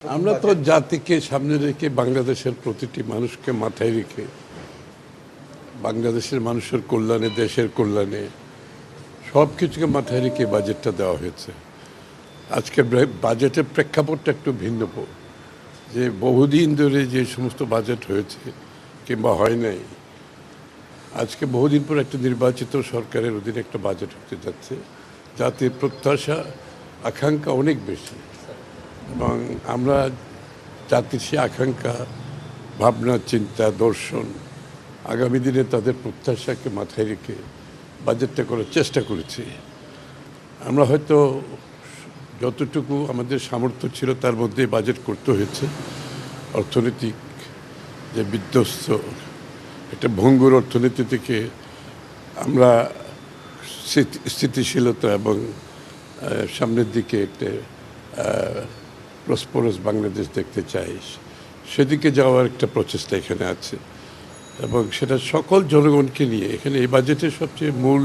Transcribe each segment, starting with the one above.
আমরা তো জাতিকে সামনে রেখে বাংলাদেশের প্রতিটি মানুষকে মাথায় রেখে বাংলাদেশের মানুষের কল্যাণে দেশের কল্যাণে সব কিছুকে মাথায় রেখে বাজেটটা দেওয়া হয়েছে। আজকের বাজেটের প্রেক্ষাপটটা একটু ভিন্ন, যে বহুদিন ধরে যে সমস্ত বাজেট হয়েছে কিংবা হয় নাই, আজকে বহুদিন পর একটা নির্বাচিত সরকারের অধীনে একটা বাজেট হতে যাচ্ছে, যাতে প্রত্যাশা আকাঙ্ক্ষা অনেক বেশি, এবং আমরা জাতির সে আকাঙ্ক্ষা ভাবনা চিন্তা দর্শন আগামী দিনে তাদের প্রত্যাশাকে মাথায় রেখে বাজেটটা করার চেষ্টা করেছি। আমরা হয়তো যতটুকু আমাদের সামর্থ্য ছিল তার মধ্যে বাজেট করতে হয়েছে। অর্থনৈতিক যে বিধ্বস্ত একটা ভঙ্গুর অর্থনীতি থেকে আমরা স্থিতিশীলতা এবং সামনের দিকে একটা প্রসপরাস বাংলাদেশ দেখতে চাই, সেদিকে যাওয়ার একটা প্রচেষ্টা এখানে আছে, এবং সেটা সকল জনগণকে নিয়ে। এখানে এই বাজেটের সবচেয়ে মূল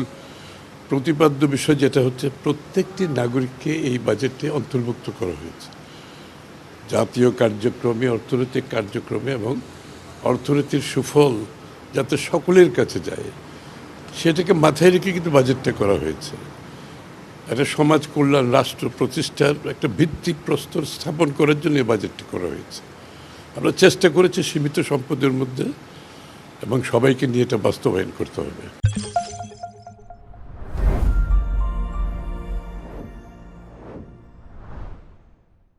প্রতিপাদ্য বিষয় যেটা হচ্ছে, প্রত্যেকটি নাগরিককে এই বাজেটে অন্তর্ভুক্ত করা হয়েছে জাতীয় কার্যক্রমে, অর্থনৈতিক কার্যক্রমে, এবং অর্থনীতির সুফল যাতে সকলের কাছে যায় সেটাকে মাথায় রেখে কিন্তু বাজেটটা করা হয়েছে। একটা সমাজ কল্যাণ রাষ্ট্র প্রতিষ্ঠার একটা ভিত্তিপ্রস্তর স্থাপন করার জন্য এই বাজেটটি করা হয়েছে। আমরা চেষ্টা করেছি সীমিত সম্পদের মধ্যে, এবং সবাইকে নিয়ে এটা বাস্তবায়ন করতে হবে।